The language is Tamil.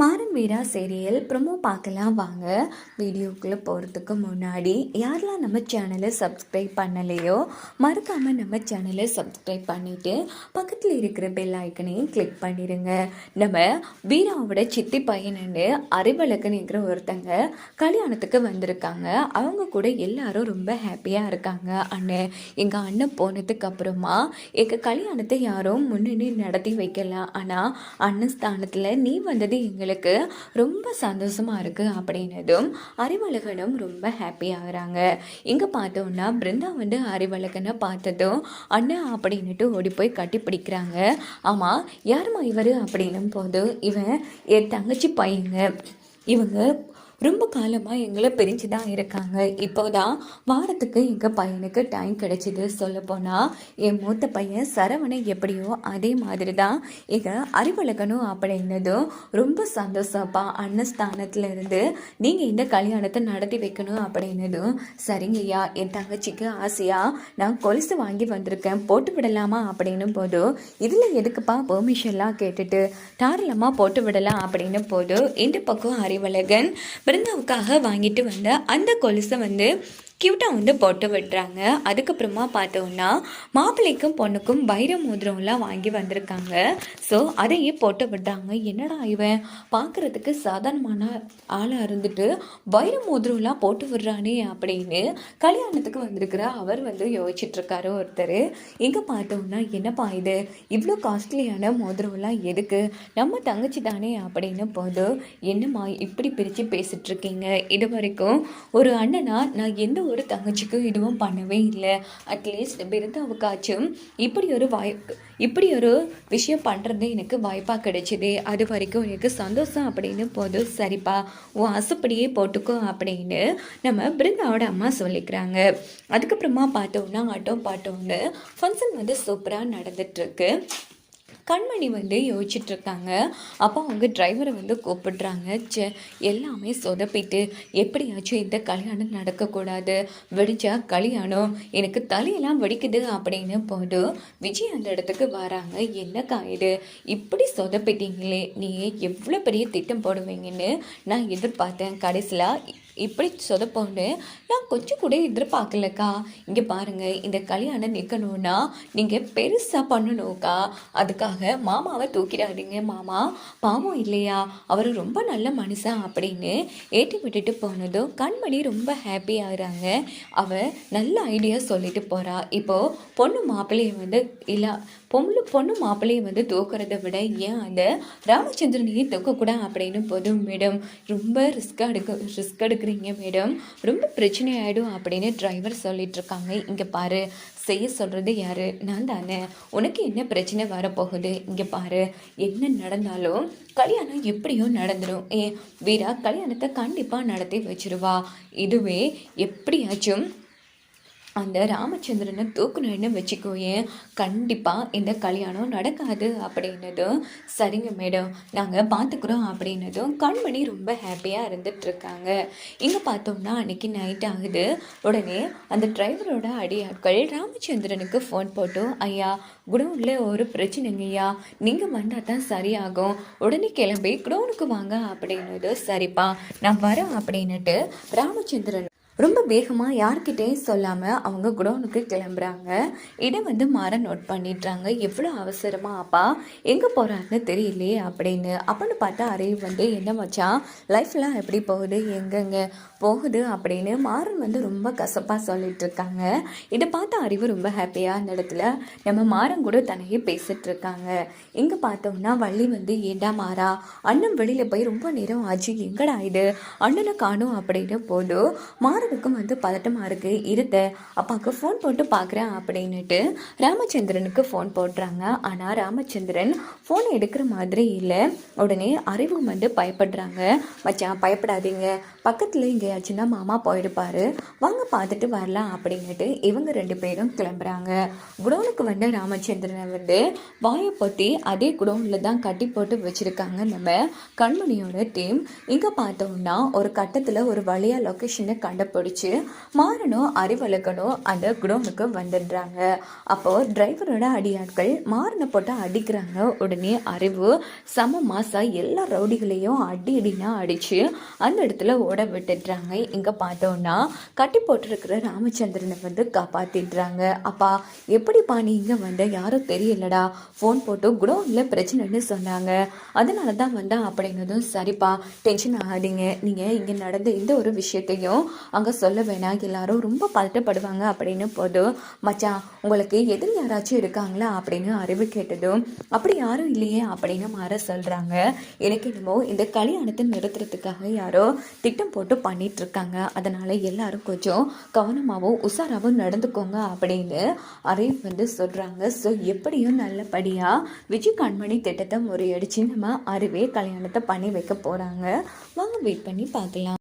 மாறன் வீரா சீரியல் ப்ரொமோ பார்க்கலாம் வாங்க. வீடியோக்குள்ளே போகிறதுக்கு முன்னாடி யாரெல்லாம் நம்ம சேனலை சப்ஸ்கிரைப் பண்ணலையோ மறக்காமல் நம்ம சேனலை சப்ஸ்கிரைப் பண்ணிவிட்டு பக்கத்தில் இருக்கிற பெல் ஐக்கனையும் கிளிக் பண்ணிடுங்க. நம்ம வீராவோட சித்தி பையனு அறிவழகனுங்கிற ஒருத்தங்க கல்யாணத்துக்கு வந்திருக்காங்க. அவங்க கூட எல்லாரும் ரொம்ப ஹாப்பியாக இருக்காங்க. எங்கள் அண்ணன் போனதுக்கு அப்புறமா எங்கள் கல்யாணத்தை யாரும் முன்னணி நடத்தி வைக்கலாம், ஆனால் அண்ணன் ஸ்தானத்தில் நீ வந்தது எங்களுக்கு ரொம்ப சந்தோஷமாக இருக்குது அப்படின்னதும் அறிவழகனும் ரொம்ப ஹாப்பி ஆகுறாங்க. இங்கே பார்த்தோன்னா பிருந்தா அறிவழகனை பார்த்ததும் அண்ணன் அப்படின்னுட்டு ஓடி போய் கட்டி பிடிக்கிறாங்க. ஆமாம், யாருமா இவர் அப்படின்னும் போது இவன் என் தங்கச்சி பையங்க, இவங்க ரொம்ப காலமாக எங்களை பிரிஞ்சு தான் இருக்காங்க. இப்போதான் வாரத்துக்கு எங்கள் பையனுக்கு டைம் கிடைச்சிது. சொல்லப்போனால் என் மூத்த பையன் சரவணை எப்படியோ அதே மாதிரி தான் எங்கள் அறிவழகனும் அப்படின்னதும் ரொம்ப சந்தோஷப்பா. அண்ணன் ஸ்தானத்தில் இருந்து நீங்கள் இந்த கல்யாணத்தை நடத்தி வைக்கணும் அப்படின்னதும் சரிங்கய்யா, என் தங்கச்சிக்கு ஆசையாக நான் கொலுசு வாங்கி வந்திருக்கேன், போட்டு விடலாமா அப்படின்னும் போதும் இதில் எதுக்குப்பா பெர்மிஷன்லாம் கேட்டுட்டு தாராளமாக போட்டு விடலாம் அப்படின்னும் போது இந்த பக்கம் அறிவழகன் பிருந்தாவுக்காக வாங்கிட்டு வந்த அந்த கொலுசை கியூட்டாக போட்டு விடுறாங்க. அதுக்கப்புறமா பார்த்தோன்னா மாப்பிள்ளைக்கும் பொண்ணுக்கும் வைர மோதிரம்லாம் வாங்கி வந்திருக்காங்க. ஸோ அதையே போட்டு விடுறாங்க. என்னடா இவன் பார்க்குறதுக்கு சாதாரணமான ஆளாக இருந்துட்டு வைர மோதிரம்லாம் போட்டு விடுறானே அப்படின்னு கல்யாணத்துக்கு வந்திருக்கிற அவர் யோசிச்சுட்ருக்காரு ஒருத்தர். எங்கே பார்த்தோன்னா என்னப்பா இது இவ்வளோ காஸ்ட்லியான மோதிரம்லாம் எதுக்கு, நம்ம தங்கச்சி தானே அப்படின்னு போது என்னம்மா இப்படி பிரித்து பேசிகிட்ருக்கீங்க, இது வரைக்கும் ஒரு அண்ணனா நான் எந்த ஒரு தங்கச்சிக்கும் இதுவும் பண்ணவே இல்லை. அட்லீஸ்ட் பிருந்தாவுக்காச்சும் இப்படி ஒரு விஷயம் பண்ணுறது எனக்கு வாய்ப்பாக கிடைச்சிது, அது வரைக்கும் எனக்கு சந்தோஷம் அப்படின்னு போது சரிப்பா உன் ஆசைப்படியே போட்டுக்கோ அப்படின்னு நம்ம பிருந்தாவோட அம்மா சொல்லிக்கிறாங்க. அதுக்கப்புறமா பார்த்தோன்னா ஆட்டம் பாட்டோன்னு ஃபங்க்ஷன் சூப்பராக நடந்துட்டுருக்கு. கண்மணி யோசிச்சுட்ருக்காங்க. அப்போ அவங்க டிரைவரை கூப்பிடுறாங்க. எல்லாமே சொதப்பிட்டு எப்படியாச்சும் இந்த கல்யாணம் நடக்கக்கூடாது, வெடிச்சா கல்யாணம் எனக்கு தலையெல்லாம் வெடிக்குது அப்படின்னு போது விஜய் அந்த இடத்துக்கு வராங்க. என்னக்கா இது இப்படி சொதப்பிட்டீங்களே, நீ எவ்வளோ பெரிய திட்டம் போடுவீங்கன்னு நான் எதிர்பார்த்தேன், கடைசியில் இப்படி சொதப்போன்னு நான் கொஞ்சம் கூட எதிர்பார்க்கலக்கா. இங்கே பாருங்கள், இந்த கல்யாணம் நிற்கணும்னா நீங்கள் பெருசாக பண்ணணும்க்கா, அதுக்காக மாமாவை தூக்கிடாதீங்க, மாமா பாவம் இல்லையா, அவர் ரொம்ப நல்ல மனுஷன் அப்படின்னு ஏற்றி விட்டுட்டு போனதும் கண்மணி ரொம்ப ஹாப்பி ஆகுறாங்க. அவள் நல்ல ஐடியா சொல்லிட்டு போகிறா. இப்போது பொண்ணு மாப்பிள்ளையை இல்லை பொண்ணு மாப்பிள்ளையை தூக்கிறத விட ஏன் அந்த ராமச்சந்திரனையும் தூக்கக்கூடாது அப்படின்னு போதும் மேடம் ரொம்ப ரிஸ்க் எடுக்கிறீங்க மேடம், ரொம்ப பிரச்சனை ஆகிடும் அப்படின்னு டிரைவர் சொல்லிட்டு இருக்காங்க. இங்கே பாரு, செய்ய சொல்கிறது யாரு, நான் தானே, உனக்கு என்ன பிரச்சனை வரப்போகுது, இங்கே பாரு என்ன நடந்தாலும் கல்யாணம் எப்படியும் நடந்துடும். வீரா கல்யாணத்தை கண்டிப்பாக நடத்தி வச்சிருவா. இதுவே எப்படியாச்சும் அந்த ராமச்சந்திரனை தூக்கணும்னு வச்சுக்கோயேன், கண்டிப்பாக இந்த கல்யாணம் நடக்காது அப்படின்னதும் சரிங்க மேடம் நாங்கள் பார்த்துக்குறோம் அப்படின்னதும் கண்மணி ரொம்ப ஹாப்பியாக இருந்துகிட்ருக்காங்க. இங்கே பார்த்தோம்னா அன்றைக்கி நைட் ஆகுது. உடனே அந்த டிரைவரோட அடியாட்கள் ராமச்சந்திரனுக்கு ஃபோன் போட்டோம், ஐயா குடோனில் ஒரு பிரச்சனைங்கய்யா, நீங்கள் வந்தால் தான் சரியாகும், உடனே கிளம்பி குடோனுக்கு வாங்க அப்படின்னது. சரிப்பா நான் வரேன் அப்படின்னுட்டு ராமச்சந்திரன் ரொம்ப வேகமாக யார்கிட்டையும் சொல்லாமல் அவங்க குடோனுக்கு கிளம்புறாங்க. இதை மாற நோட் பண்ணிடுறாங்க. எவ்வளோ அவசரமாக அப்பா எங்கே போகிறாருன்னு தெரியலையே அப்படின்னு. அப்படின்னு பார்த்தா அறிவு என்ன மச்சான் லைஃப்லாம் எப்படி போகுது, எங்கெங்கே போகுது அப்படின்னு மாறன் ரொம்ப கசப்பாக சொல்லிட்டு இருக்காங்க. இதை பார்த்த அறிவு ரொம்ப ஹாப்பியாக அந்த இடத்துல நம்ம மாறன் கூட தன்னையே பேசிகிட்டு இருக்காங்க. இங்கே பார்த்தோம்னா வள்ளி ஏண்டா மாறா, அண்ணன் வெளியில் போய் ரொம்ப நேரம் ஆச்சு, எங்கடா இது அண்ணனை காணும் அப்படின்னு போதும் மாறனுக்கும் பதட்டமாக இருக்குது. இருத்த அப்பாவுக்கு ஃபோன் போட்டு பார்க்குறேன் அப்படின்னுட்டு ராமச்சந்திரனுக்கு ஃபோன் போடுறாங்க. ஆனால் ராமச்சந்திரன் ஃபோன் எடுக்கிற மாதிரி இல்லை. உடனே அறிவு பயப்படுறாங்க. மச்சான் பயப்படாதீங்க, பக்கத்தில் எங்கேயாச்சுன்னா மாமா போயிடுப்பாரு, வாங்க பார்த்துட்டு வரலாம் அப்படின்னுட்டு இவங்க ரெண்டு பேரும் கிளம்புறாங்க. குடோனுக்கு ராமச்சந்திரனை வாயை பொத்தி அதே குடோனில் தான் கட்டி போட்டு வச்சுருக்காங்க நம்ம கண்மணியோட டீம். இங்கே பார்த்தோம்னா ஒரு கட்டத்தில் ஒரு வழியாக லொக்கேஷனை கண்டுபிடிச்சு பிடிச்சி மாறனும் அறிவழகனும் அந்த குடோனுக்கு வந்துடுறாங்க. அப்போது டிரைவரோட அடியாட்கள் மாறனை போட்டு அடிக்கிறாங்க. உடனே அறிவு சம மாசா எல்லா ரவுடிகளையும் அடினா அடித்து அந்த இடத்துல ஓட விட்டுடுறாங்க. இங்கே பார்த்தோன்னா கட்டி போட்டிருக்கிற ராமச்சந்திரனை வந்து காப்பாற்றிடுறாங்க. அப்பா எப்படிப்பா நீ இங்கே வந்த யாரும் தெரியலடா, ஃபோன் போட்டு குடோனில் பிரச்சனைன்னு சொன்னாங்க, அதனால தான் வந்தேன் அப்படின்னதும் சரிப்பா டென்ஷன் ஆகாதீங்க, நீங்கள் இங்கே நடந்த இந்த ஒரு விஷயத்தையும் அங்கே சொல்ல வேணாம், எல்லாரும் ரொம்ப பதட்டப்படுவாங்க அப்படின்னு போதும் மச்சான் உங்களுக்கு எதிரி யாராச்சும் இருக்காங்களா அப்படின்னு அறிவு கேட்டதும் அப்படி யாரும் இல்லையே அப்படின்னு மாற சொல்கிறாங்க. எனக்கு என்னமோ இந்த கல்யாணத்தை நிறுத்துறதுக்காக யாரோ திட்டம் போட்டு பண்ணிட்டு இருக்காங்க, அதனால எல்லாரும் கொஞ்சம் கவனமாகவும் உஷாராகவும் நடந்துக்கோங்க அப்படின்னு அறிவு வந்து சொல்கிறாங்க. ஸோ எப்படியும் நல்லபடியாக விஜய் கண்மணி திட்டத்தை முறையடிச்சு நம்ம அறிவே கல்யாணத்தை பண்ணி வைக்க போகிறாங்க. வாங்க வெயிட் பண்ணி பார்க்கலாம்.